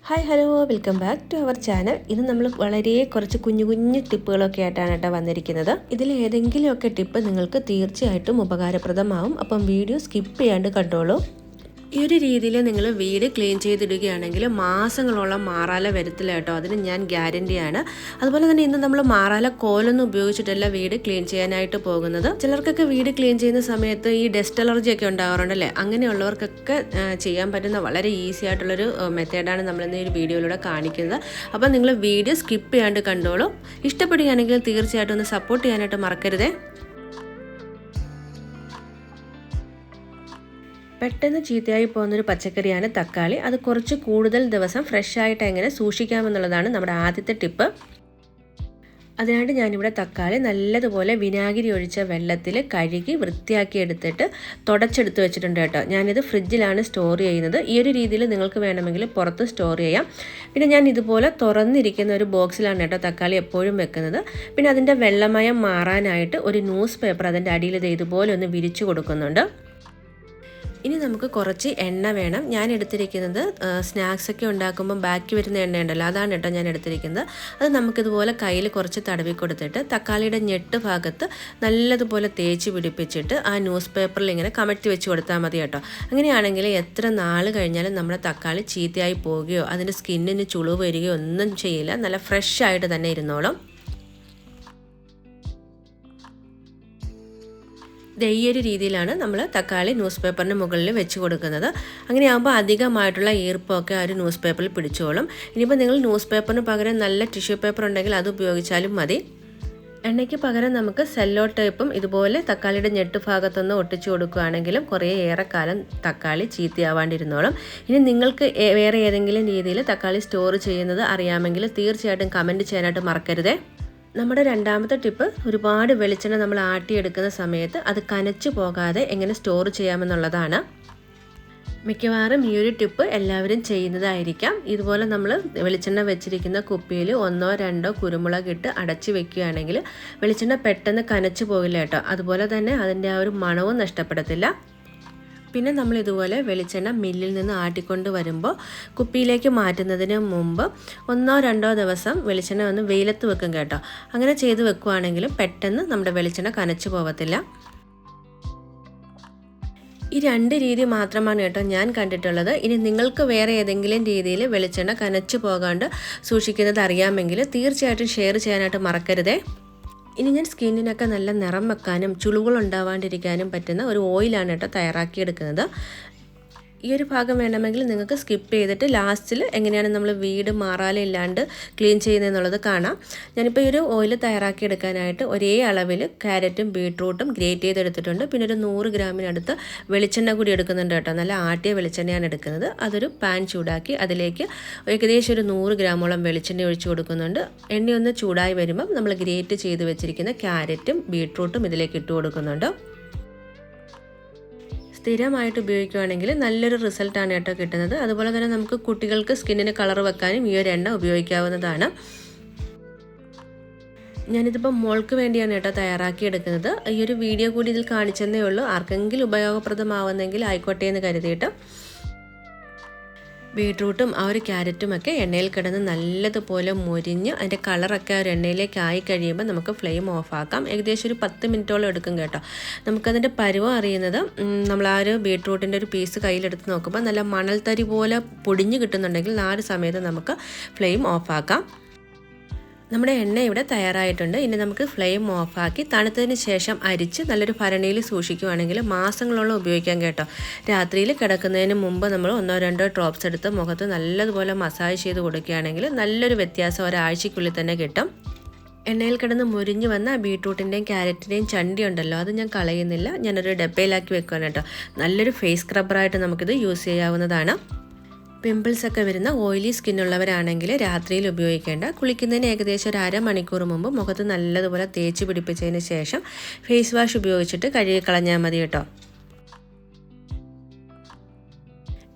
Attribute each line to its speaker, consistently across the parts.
Speaker 1: Hi hello welcome back to our channel. ഇന്ന് നമ്മൾ വളരെ കുറച്ച് കുഞ്ഞു കുഞ്ഞു ടിപ്പുകളൊക്കെ ആയിട്ടാണ് കേട്ടോ വന്നിരിക്കുന്നത്. ഇതിൽ ഏതെങ്കിലുമൊക്കെ ടിപ്പ് നിങ്ങൾക്ക് തീർച്ചയായിട്ടും ഉപകാരപ്രദമാവും. അപ്പം വീഡിയോ സ്കിപ്പ് ചെയ്യാണ്ട് കണ്ടോളൂ. ഈ ഒരു രീതിയിൽ നിങ്ങൾ വീട് ക്ലീൻ ചെയ്തിടുകയാണെങ്കിൽ മാസങ്ങളോളം മാറാല വരത്തില്ല കേട്ടോ, അതിന് ഞാൻ ഗ്യാരണ്ടിയാണ്. അതുപോലെ തന്നെ ഇന്ന് നമ്മൾ മാറാല കോലൊന്നും ഉപയോഗിച്ചിട്ടല്ല വീട് ക്ലീൻ ചെയ്യാനായിട്ട് പോകുന്നത്. ചിലർക്കൊക്കെ വീട് ക്ലീൻ ചെയ്യുന്ന സമയത്ത് ഈ ഡസ്റ്റ് അലർജി ഒക്കെ ഉണ്ടാകാറുണ്ടല്ലേ, അങ്ങനെയുള്ളവർക്കൊക്കെ ചെയ്യാൻ പറ്റുന്ന വളരെ ഈസി ആയിട്ടുള്ളൊരു മെത്തേഡാണ് നമ്മളിന്ന് ഈ ഒരു വീഡിയോയിലൂടെ കാണിക്കുന്നത്. അപ്പം നിങ്ങൾ വീഡിയോ സ്കിപ്പ് ചെയ്യാണ്ട് കണ്ടോളൂ. ഇഷ്ടപ്പെടുകയാണെങ്കിൽ തീർച്ചയായിട്ടും ഒന്ന് സപ്പോർട്ട് ചെയ്യാനായിട്ട് മറക്കരുതേ. പെട്ടെന്ന് ചീത്തയായി പോകുന്നൊരു പച്ചക്കറിയാണ് തക്കാളി. അത് കുറച്ച് കൂടുതൽ ദിവസം ഫ്രഷ് ആയിട്ട് എങ്ങനെ സൂക്ഷിക്കാമെന്നുള്ളതാണ് നമ്മുടെ ആദ്യത്തെ ടിപ്പ്. അതിനായിട്ട് ഞാനിവിടെ തക്കാളി നല്ലതുപോലെ വിനാഗിരി ഒഴിച്ച വെള്ളത്തിൽ കഴുകി വൃത്തിയാക്കി എടുത്തിട്ട് തുടച്ചെടുത്ത് വെച്ചിട്ടുണ്ട് കേട്ടോ. ഞാനിത് ഫ്രിഡ്ജിലാണ് സ്റ്റോർ ചെയ്യുന്നത്. ഈ ഒരു രീതിയിൽ നിങ്ങൾക്ക് വേണമെങ്കിൽ പുറത്ത് സ്റ്റോർ ചെയ്യാം. പിന്നെ ഞാൻ ഇതുപോലെ തുറന്നിരിക്കുന്ന ഒരു ബോക്സിലാണ് കേട്ടോ തക്കാളി എപ്പോഴും വെക്കുന്നത്. പിന്നെ അതിൻ്റെ വെള്ളമയം മാറാനായിട്ട് ഒരു ന്യൂസ് പേപ്പർ അതിൻ്റെ അടിയിൽ ഇതുപോലെ ഒന്ന് വിരിച്ചു കൊടുക്കുന്നുണ്ട്. ഇനി നമുക്ക് കുറച്ച് എണ്ണ വേണം. ഞാൻ എടുത്തിരിക്കുന്നത് സ്നാക്സൊക്കെ ഉണ്ടാക്കുമ്പോൾ ബാക്കി വരുന്ന എണ്ണ ഉണ്ടല്ലോ, അതാണ് കേട്ടോ ഞാൻ എടുത്തിരിക്കുന്നത്. അത് നമുക്കിതുപോലെ കയ്യിൽ കുറച്ച് തടവി കൊടുത്തിട്ട് തക്കാളിയുടെ ഞെട്ട് ഭാഗത്ത് നല്ലതുപോലെ തേച്ച് പിടിപ്പിച്ചിട്ട് ആ ന്യൂസ് പേപ്പറിൽ ഇങ്ങനെ കമഴ്ത്തി വെച്ച് കൊടുത്താൽ മതി കേട്ടോ. അങ്ങനെയാണെങ്കിൽ എത്ര നാൾ കഴിഞ്ഞാലും നമ്മുടെ തക്കാളി ചീത്തയായി പോവുകയോ അതിൻ്റെ സ്കിന്നിന് ചുളിവ് വരികയോ ഒന്നും ചെയ്യില്ല, നല്ല ഫ്രഷ് ആയിട്ട് തന്നെ ഇരുന്നോളും. ഈ ഒരു രീതിയിലാണ് നമ്മൾ തക്കാളി ന്യൂസ് പേപ്പറിന് മുകളിൽ വെച്ച് കൊടുക്കുന്നത്. അങ്ങനെയാകുമ്പോൾ അധികമായിട്ടുള്ള ഈർപ്പമൊക്കെ ആ ഒരു ന്യൂസ് പേപ്പറിൽ പിടിച്ചോളും. ഇനിയിപ്പോൾ നിങ്ങൾ ന്യൂസ് പേപ്പറിന് പകരം നല്ല ടിഷ്യൂ പേപ്പർ ഉണ്ടെങ്കിൽ അത് ഉപയോഗിച്ചാലും മതി. എണ്ണയ്ക്ക് പകരം നമുക്ക് സെല്ലോ ടേപ്പും ഇതുപോലെ തക്കാളിയുടെ ഞെട്ട് ഭാഗത്തൊന്ന് ഒട്ടിച്ചു കൊടുക്കുകയാണെങ്കിലും കുറേ ഏറെക്കാലം തക്കാളി ചീത്തയാവാണ്ടിരുന്നോളും. ഇനി നിങ്ങൾക്ക് വേറെ ഏതെങ്കിലും രീതിയിൽ തക്കാളി സ്റ്റോർ ചെയ്യുന്നത് അറിയാമെങ്കിൽ തീർച്ചയായിട്ടും കമൻറ്റ് ചെയ്യാനായിട്ട് മറക്കരുതേ. നമ്മുടെ രണ്ടാമത്തെ ടിപ്പ്, ഒരുപാട് വെളിച്ചെണ്ണ നമ്മൾ ആട്ടിയെടുക്കുന്ന സമയത്ത് അത് കനച്ചു പോകാതെ എങ്ങനെ സ്റ്റോർ ചെയ്യാമെന്നുള്ളതാണ്. മിക്കവാറും ഈ ഒരു ടിപ്പ് എല്ലാവരും ചെയ്യുന്നതായിരിക്കാം. ഇതുപോലെ നമ്മൾ വെളിച്ചെണ്ണ വെച്ചിരിക്കുന്ന കുപ്പിയിൽ 1-2 കുരുമുളക് ഇട്ട് അടച്ചു വെക്കുകയാണെങ്കിൽ വെളിച്ചെണ്ണ പെട്ടെന്ന് കനച്ചു പോകില്ല കേട്ടോ. അതുപോലെ തന്നെ അതിൻ്റെ ആ ഒരു മണവും നഷ്ടപ്പെടത്തില്ല. പിന്നെ നമ്മൾ ഇതുപോലെ വെളിച്ചെണ്ണ മില്ലിൽ നിന്ന് ആട്ടിക്കൊണ്ട് വരുമ്പോൾ കുപ്പിയിലേക്ക് മാറ്റുന്നതിന് മുമ്പ് 1-2 ദിവസം വെളിച്ചെണ്ണ ഒന്ന് വെയിലത്ത് വെക്കും കേട്ടോ. അങ്ങനെ ചെയ്ത് വെക്കുകയാണെങ്കിലും പെട്ടെന്ന് നമ്മുടെ വെളിച്ചെണ്ണ കനച്ചു പോകത്തില്ല. ഈ 2 രീതി മാത്രമാണ് കേട്ടോ ഞാൻ കണ്ടിട്ടുള്ളത്. ഇനി നിങ്ങൾക്ക് വേറെ ഏതെങ്കിലും രീതിയിൽ വെളിച്ചെണ്ണ കനച്ചു പോകാണ്ട് സൂക്ഷിക്കുന്നത് അറിയാമെങ്കിൽ തീർച്ചയായിട്ടും ഷെയർ ചെയ്യാനായിട്ട് മറക്കരുതേ. ഇനി ഞാൻ സ്കിന്നിനൊക്കെ നല്ല നിറം വെക്കാനും ചുളിവുകൾ ഉണ്ടാവാണ്ടിരിക്കാനും പറ്റുന്ന ഒരു ഓയിലാണ് കേട്ടോ തയ്യാറാക്കിയെടുക്കുന്നത്. ഈ ഒരു ഭാഗം വേണമെങ്കിൽ നിങ്ങൾക്ക് സ്കിപ്പ് ചെയ്തിട്ട് ലാസ്റ്റിൽ എങ്ങനെയാണ് നമ്മൾ വീട് മാറാലില്ലാണ്ട് ക്ലീൻ ചെയ്യുന്നതെന്നുള്ളത് കാണാം. ഞാനിപ്പോൾ ഈ ഒരു ഓയിൽ തയ്യാറാക്കിയെടുക്കാനായിട്ട് ഒരേ അളവിൽ ക്യാരറ്റും ബീട്രൂട്ടും ഗ്രേറ്റ് ചെയ്തെടുത്തിട്ടുണ്ട്. പിന്നെ ഒരു 100 ഗ്രാമിനടുത്ത് വെളിച്ചെണ്ണ കൂടി എടുക്കുന്നുണ്ട് കേട്ടോ. നല്ല ആട്ടിയ വെളിച്ചെണ്ണയാണ് എടുക്കുന്നത്. അതൊരു പാൻ ചൂടാക്കി അതിലേക്ക് ഏകദേശം ഒരു 100 ഗ്രാമോളം വെളിച്ചെണ്ണ ഒഴിച്ചു കൊടുക്കുന്നുണ്ട്. എണ്ണയൊന്ന് ചൂടായി വരുമ്പം നമ്മൾ ഗ്രേറ്റ് ചെയ്ത് വെച്ചിരിക്കുന്ന ക്യാരറ്റും ബീട്രൂട്ടും ഇതിലേക്ക് ഇട്ട് കൊടുക്കുന്നുണ്ട്. സ്ഥിരമായിട്ട് ഉപയോഗിക്കുകയാണെങ്കിൽ നല്ലൊരു റിസൾട്ടാണ് കേട്ടോ കിട്ടുന്നത്. അതുപോലെ തന്നെ നമുക്ക് കുട്ടികൾക്ക് സ്കിന്നിന് കളർ വെക്കാനും ഈ ഒരു എണ്ണ ഉപയോഗിക്കാവുന്നതാണ്. ഞാനിതിപ്പോൾ മോൾക്ക് വേണ്ടിയാണ് കേട്ടോ തയ്യാറാക്കിയെടുക്കുന്നത്. ഈ ഒരു വീഡിയോ കൂടി ഇതിൽ കാണിച്ചെന്നേ ഉള്ളൂ. ആർക്കെങ്കിലും ഉപയോഗപ്രദമാവുന്നെങ്കിൽ ആയിക്കോട്ടെ എന്ന് കരുതിയിട്ട്. ബീട്രൂട്ടും ആ ഒരു ക്യാരറ്റും ഒക്കെ എണ്ണയിൽ കിടന്ന് നല്ലതുപോലെ മൊരിഞ്ഞ് അതിൻ്റെ കളറൊക്കെ ആ ഒരു എണ്ണയിലേക്ക് ആയി കഴിയുമ്പോൾ നമുക്ക് ഫ്ലെയിം ഓഫാക്കാം. ഏകദേശം ഒരു 10 മിനിറ്റോളം എടുക്കും കേട്ടോ. നമുക്കതിൻ്റെ പരുവം അറിയുന്നത് നമ്മൾ ആ ഒരു ബീട്രൂട്ടിൻ്റെ ഒരു പീസ് കയ്യിലെടുത്ത് നോക്കുമ്പോൾ നല്ല മണൽത്തരി പോലെ പൊടിഞ്ഞ് കിട്ടുന്നുണ്ടെങ്കിൽ ആ ഒരു സമയത്ത് നമുക്ക് ഫ്ലെയിം ഓഫാക്കാം. നമ്മുടെ എണ്ണ ഇവിടെ തയ്യാറായിട്ടുണ്ട്. ഇനി നമുക്ക് ഫ്ലെയിം ഓഫാക്കി തണുത്തതിന് ശേഷം അരിച്ച് നല്ലൊരു ഭരണിയിൽ സൂക്ഷിക്കുകയാണെങ്കിൽ മാസങ്ങളോളം ഉപയോഗിക്കാം കേട്ടോ. രാത്രിയിൽ കിടക്കുന്നതിന് മുമ്പ് നമ്മൾ 1-2 ഡ്രോപ്സ് എടുത്ത് മുഖത്ത് നല്ലതുപോലെ മസാജ് ചെയ്ത് കൊടുക്കുകയാണെങ്കിൽ നല്ലൊരു വ്യത്യാസം ഒരാഴ്ചയ്ക്കുള്ളിൽ തന്നെ കിട്ടും. എണ്ണയിൽ കിടന്ന് മുരിഞ്ഞ് വന്ന ബീട്രൂട്ടിൻ്റെയും ക്യാരറ്റിൻ്റെയും ചണ്ടി ഉണ്ടല്ലോ, അത് ഞാൻ കളയുന്നില്ല. ഞാനൊരു ഡബ്ബയിലാക്കി വെക്കുകയാണ് കേട്ടോ. നല്ലൊരു ഫേസ് സ്ക്രബ്ബറായിട്ട് നമുക്കിത് യൂസ് ചെയ്യാവുന്നതാണ്. പിമ്പിൾസൊക്കെ വരുന്ന ഓയിലി സ്കിന്നുള്ളവരാണെങ്കിൽ രാത്രിയിൽ ഉപയോഗിക്കേണ്ട. കുളിക്കുന്നതിന് ഏകദേശം ഒരു അരമണിക്കൂർ മുമ്പ് മുഖത്ത് നല്ലതുപോലെ തേച്ച് പിടിപ്പിച്ചതിന് ശേഷം ഫേസ് വാഷ് ഉപയോഗിച്ചിട്ട് കഴുകി കളഞ്ഞാൽ മതി കേട്ടോ.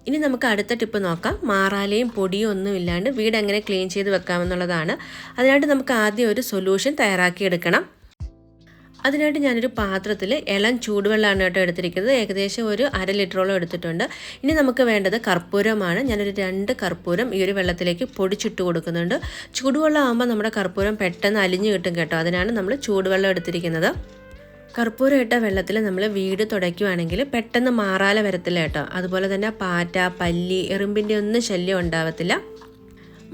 Speaker 1: ഇനി നമുക്ക് അടുത്ത ടിപ്പ് നോക്കാം. മാറാലയും പൊടിയും ഒന്നും ഇല്ലാണ്ട് വീട് എങ്ങനെ ക്ലീൻ ചെയ്ത് വെക്കാമെന്നുള്ളതാണ്. അതിനായിട്ട് നമുക്ക് ആദ്യം ഒരു സൊല്യൂഷൻ തയ്യാറാക്കിയെടുക്കണം. അതിനായിട്ട് ഞാനൊരു പാത്രത്തിൽ ഇളം ചൂടുവെള്ളമാണ് കേട്ടോ എടുത്തിരിക്കുന്നത്. ഏകദേശം ഒരു 1/2 ലിറ്ററോളം എടുത്തിട്ടുണ്ട്. ഇനി നമുക്ക് വേണ്ടത് കർപ്പൂരമാണ്. ഞാനൊരു 2 കർപ്പൂരം ഈ ഒരു വെള്ളത്തിലേക്ക് പൊടിച്ചിട്ട് കൊടുക്കുന്നുണ്ട്. ചൂടുവെള്ളം ആകുമ്പോൾ നമ്മുടെ കർപ്പൂരം പെട്ടെന്ന് അലിഞ്ഞു കിട്ടും കേട്ടോ. അതിനാണ് നമ്മൾ ചൂടുവെള്ളം എടുത്തിരിക്കുന്നത്. കർപ്പൂരം ഇട്ട വെള്ളത്തിൽ നമ്മൾ വീട് തുടയ്ക്കുകയാണെങ്കിൽ പെട്ടെന്ന് മാറാല വരത്തില്ല കേട്ടോ. അതുപോലെ തന്നെ പാറ്റ, പല്ലി, എറുമ്പിൻ്റെ ഒന്നും ശല്യം ഉണ്ടാവത്തില്ല.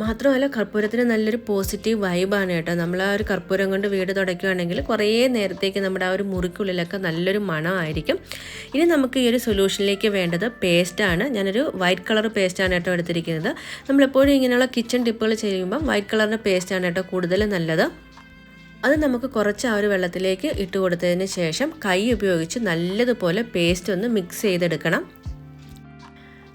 Speaker 1: മാത്രമല്ല കർപ്പൂരത്തിന് നല്ലൊരു പോസിറ്റീവ് വൈബാണ് കേട്ടോ. നമ്മൾ ആ ഒരു കർപ്പൂരം കൊണ്ട് വീട് തുടയ്ക്കുകയാണെങ്കിൽ കുറേ നേരത്തേക്ക് നമ്മുടെ ആ ഒരു മുറിക്കുള്ളിലൊക്കെ നല്ലൊരു മണമായിരിക്കും. ഇനി നമുക്ക് ഈ ഒരു സൊല്യൂഷനിലേക്ക് വേണ്ടത് പേസ്റ്റാണ്. ഞാനൊരു വൈറ്റ് കളർ പേസ്റ്റാണ് കേട്ടോ എടുത്തിരിക്കുന്നത്. നമ്മളെപ്പോഴും ഇങ്ങനെയുള്ള കിച്ചൺ ടിപ്പുകൾ ചെയ്യുമ്പം വൈറ്റ് കളറിൻ്റെ പേസ്റ്റാണ് കേട്ടോ കൂടുതൽ നല്ലത്. അത് നമുക്ക് കുറച്ച് ആ ഒരു വെള്ളത്തിലേക്ക് ഇട്ട് കൊടുത്തതിന് ശേഷം കൈ ഉപയോഗിച്ച് നല്ലതുപോലെ പേസ്റ്റ് ഒന്ന് മിക്സ് ചെയ്തെടുക്കണം.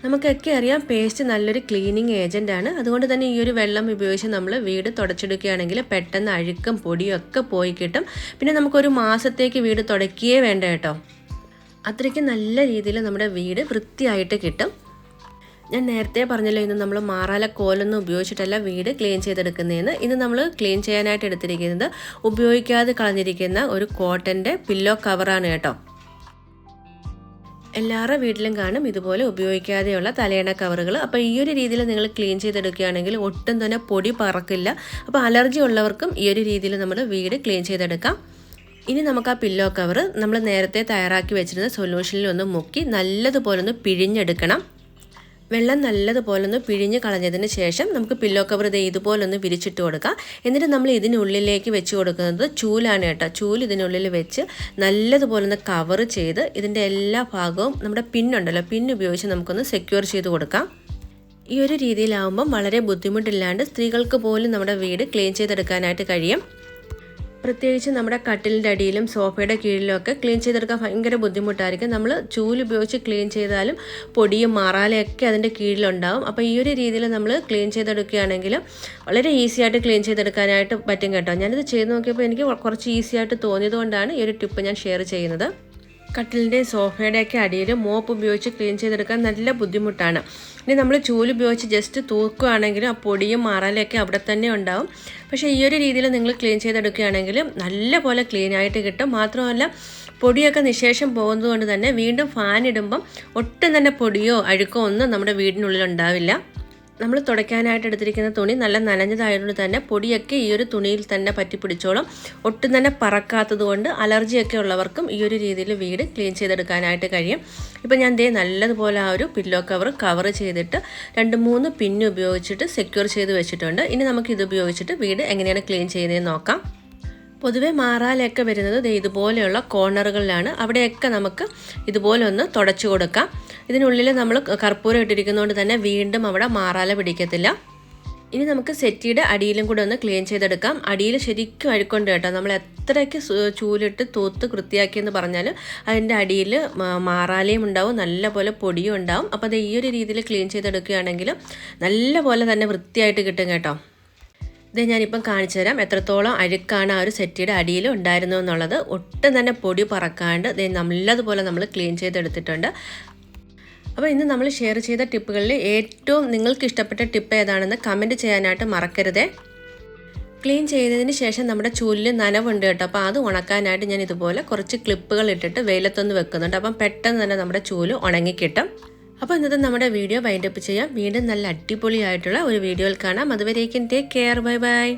Speaker 1: നമുക്കൊക്കെ അറിയാം പേസ്റ്റ് നല്ലൊരു ക്ലീനിങ് ഏജൻറ്റാണ്. അതുകൊണ്ട് തന്നെ ഈ ഒരു വെള്ളം ഉപയോഗിച്ച് നമ്മൾ വീട് തുടച്ചെടുക്കുകയാണെങ്കിൽ പെട്ടെന്ന് അഴുക്കും പൊടിയും ഒക്കെ പോയി കിട്ടും. പിന്നെ നമുക്കൊരു മാസത്തേക്ക് വീട് തുടയ്ക്കുകയേ വേണ്ട കേട്ടോ. അത്രയ്ക്ക് നല്ല രീതിയിൽ നമ്മുടെ വീട് വൃത്തിയായിട്ട് കിട്ടും. ഞാൻ നേരത്തെ പറഞ്ഞല്ലോ, ഇന്ന് നമ്മൾ മാറാല കോലൊന്നും ഉപയോഗിച്ചിട്ടല്ല വീട് ക്ലീൻ ചെയ്തെടുക്കുന്നതെന്ന്. ഇത് നമ്മൾ ക്ലീൻ ചെയ്യാനായിട്ട് എടുത്തിരിക്കുന്നത് ഉപയോഗിക്കാതെ കളഞ്ഞിരിക്കുന്ന ഒരു കോട്ടൻ്റെ പില്ലോ കവറാണ് കേട്ടോ. എല്ലാവരുടെ വീട്ടിലും കാണും ഇതുപോലെ ഉപയോഗിക്കാതെയുള്ള തലയണ കവറുകൾ. അപ്പോൾ ഈ ഒരു രീതിയിൽ നിങ്ങൾ ക്ലീൻ ചെയ്തെടുക്കുകയാണെങ്കിൽ ഒട്ടും തന്നെ പൊടി പറക്കില്ല. അപ്പോൾ അലർജി ഉള്ളവർക്കും ഈ ഒരു രീതിയിൽ നമ്മൾ വീട് ക്ലീൻ ചെയ്തെടുക്കാം. ഇനി നമുക്ക് ആ പില്ലോ കവർ നമ്മൾ നേരത്തെ തയ്യാറാക്കി വെച്ചിരുന്ന സൊല്യൂഷനിൽ ഒന്ന് മുക്കി നല്ലതുപോലെ ഒന്ന് പിഴിഞ്ഞെടുക്കണം. വെള്ളം നല്ലതുപോലെ ഒന്ന് പിഴിഞ്ഞ് കളഞ്ഞതിന് ശേഷം നമുക്ക് പില്ലോ കവർ ഇതുപോലൊന്ന് വിരിച്ചിട്ട് കൊടുക്കാം. എന്നിട്ട് നമ്മൾ ഇതിനുള്ളിലേക്ക് വെച്ച് കൊടുക്കുന്നത് ചൂലാണ് കേട്ടോ. ചൂല് ഇതിനുള്ളിൽ വെച്ച് നല്ലതുപോലെ ഒന്ന് കവർ ചെയ്ത് ഇതിൻ്റെ എല്ലാ ഭാഗവും നമ്മുടെ പിന്നുണ്ടല്ലോ, പിന്ന് ഉപയോഗിച്ച് നമുക്കൊന്ന് സെക്യൂർ ചെയ്ത് കൊടുക്കാം. ഈ ഒരു രീതിയിലാവുമ്പം വളരെ ബുദ്ധിമുട്ടില്ലാണ്ട് സ്ത്രീകൾക്ക് പോലും നമ്മുടെ വീട് ക്ലീൻ ചെയ്തെടുക്കാനായിട്ട് കഴിയും. പ്രത്യേകിച്ച് നമ്മുടെ കട്ടിലിൻ്റെ അടിയിലും സോഫയുടെ കീഴിലും ഒക്കെ ക്ലീൻ ചെയ്തെടുക്കാൻ ഭയങ്കര ബുദ്ധിമുട്ടായിരിക്കും. നമ്മൾ ചൂല് ഉപയോഗിച്ച് ക്ലീൻ ചെയ്താലും പൊടിയും മാറാലയൊക്കെ അതിൻ്റെ കീഴിലുണ്ടാവും. അപ്പോൾ ഈ ഒരു രീതിയിൽ നമ്മൾ ക്ലീൻ ചെയ്തെടുക്കുകയാണെങ്കിൽ വളരെ ഈസി ആയിട്ട് ക്ലീൻ ചെയ്തെടുക്കാനായിട്ട് പറ്റും കേട്ടോ. ഞാനിത് ചെയ്ത് നോക്കിയപ്പോൾ എനിക്ക് കുറച്ച് ഈസി ആയിട്ട് തോന്നിയതുകൊണ്ടാണ് ഈ ഒരു ടിപ്പ് ഞാൻ ഷെയർ ചെയ്യുന്നത്. കട്ടിലിൻ്റെയും സോഫയുടെയൊക്കെ അടിയിൽ മോപ്പ് ഉപയോഗിച്ച് ക്ലീൻ ചെയ്തെടുക്കാൻ നല്ല ബുദ്ധിമുട്ടാണ്. ഇനി നമ്മൾ ചൂല് ഉപയോഗിച്ച് ജസ്റ്റ് തൂക്കുകയാണെങ്കിലും ആ പൊടിയും മാറാലയൊക്കെ അവിടെ തന്നെ ഉണ്ടാവും. പക്ഷേ ഈ ഒരു രീതിയിൽ നിങ്ങൾ ക്ലീൻ ചെയ്തെടുക്കുകയാണെങ്കിൽ നല്ല പോലെ ക്ലീൻ ആയിട്ട് കിട്ടും. മാത്രമല്ല പൊടിയൊക്കെ നിശേഷം പോകുന്നത് കൊണ്ട് തന്നെ വീണ്ടും ഫാൻ ഇടുമ്പം ഒട്ടും തന്നെ പൊടിയോ അഴുക്കോ ഒന്നും നമ്മുടെ വീടിനുള്ളിൽ ഉണ്ടാവില്ല. നമ്മൾ തുടയ്ക്കാനായിട്ട് എടുത്തിരിക്കുന്ന തുണി നല്ല നനഞ്ഞതായതുകൊണ്ട് തന്നെ പൊടിയൊക്കെ ഈ ഒരു തുണിയിൽ തന്നെ പറ്റി പിടിച്ചോളും. ഒട്ടും തന്നെ പറക്കാത്തത് കൊണ്ട് അലർജിയൊക്കെ ഉള്ളവർക്കും ഈ ഒരു രീതിയിൽ വീട് ക്ലീൻ ചെയ്തെടുക്കാനായിട്ട് കഴിയും. ഇപ്പോൾ ഞാൻ നല്ലതുപോലെ ആ ഒരു പില്ലോ കവർ ചെയ്തിട്ട് 2-3 പിന്ന് ഉപയോഗിച്ചിട്ട് സെക്യൂർ ചെയ്ത് വെച്ചിട്ടുണ്ട്. ഇനി നമുക്ക് ഇത് ഉപയോഗിച്ചിട്ട് വീട് എങ്ങനെയാണ് ക്ലീൻ ചെയ്യുന്നതെന്ന് നോക്കാം. പൊതുവെ മാറാലയൊക്കെ വരുന്നത് ഇതുപോലെയുള്ള കോർണറുകളിലാണ്. അവിടെയൊക്കെ നമുക്ക് ഇതുപോലെ ഒന്ന് തുടച്ചു കൊടുക്കാം. ഇതിനുള്ളിൽ നമ്മൾ കർപ്പൂരം ഇട്ടിരിക്കുന്നതുകൊണ്ട് തന്നെ വീണ്ടും അവിടെ മാറാല പിടിക്കത്തില്ല. ഇനി നമുക്ക് സെറ്റിയുടെ അടിയിലും കൂടെ ഒന്ന് ക്ലീൻ ചെയ്തെടുക്കാം. അടിയിൽ ശരിക്കും അഴുക്കുണ്ട് കേട്ടോ. നമ്മൾ എത്രയ്ക്ക് ചൂലിട്ട് തൂത്ത് വൃത്തിയാക്കിയെന്ന് പറഞ്ഞാൽ അതിൻ്റെ അടിയിൽ മാറാലയും ഉണ്ടാവും, നല്ല പോലെ പൊടിയും ഉണ്ടാവും. അപ്പോൾ അത് ഈ ഒരു രീതിയിൽ ക്ലീൻ ചെയ്തെടുക്കുകയാണെങ്കിൽ നല്ല പോലെ തന്നെ വൃത്തിയായിട്ട് കിട്ടും കേട്ടോ. ഇത് ഞാനിപ്പം കാണിച്ചു തരാം എത്രത്തോളം അഴുക്കാണ് ആ ഒരു സെറ്റിയുടെ അടിയിൽ ഉണ്ടായിരുന്നു എന്നുള്ളത്. ഒട്ടും തന്നെ പൊടി പറക്കാണ്ട് നല്ലതുപോലെ നമ്മൾ ക്ലീൻ ചെയ്തെടുത്തിട്ടുണ്ട്. അപ്പോൾ ഇന്ന് നമ്മൾ ഷെയർ ചെയ്ത ടിപ്പുകളിൽ ഏറ്റവും നിങ്ങൾക്ക് ഇഷ്ടപ്പെട്ട ടിപ്പ് ഏതാണെന്ന് കമൻറ്റ് ചെയ്യാനായിട്ട് മറക്കരുതേ. ക്ലീൻ ചെയ്തതിന് ശേഷം നമ്മുടെ ചൂലിൽ നനവുണ്ട് കേട്ടോ. അപ്പോൾ അത് ഉണക്കാനായിട്ട് ഞാൻ ഇതുപോലെ കുറച്ച് ക്ലിപ്പുകൾ ഇട്ടിട്ട് വെയിലത്തൊന്ന് വെക്കുന്നുണ്ട്. അപ്പം പെട്ടെന്ന് തന്നെ നമ്മുടെ ചൂല് ഉണങ്ങിക്കിട്ടും. അപ്പോൾ ഇന്നത്തെ നമ്മുടെ വീഡിയോ വൈൻഡപ്പ് ചെയ്യാം. വീണ്ടും നല്ല അടിപൊളിയായിട്ടുള്ള ഒരു വീഡിയോയിൽ കാണാം. അതുവരേക്കും ടേക്ക് കെയർ. Bye bye.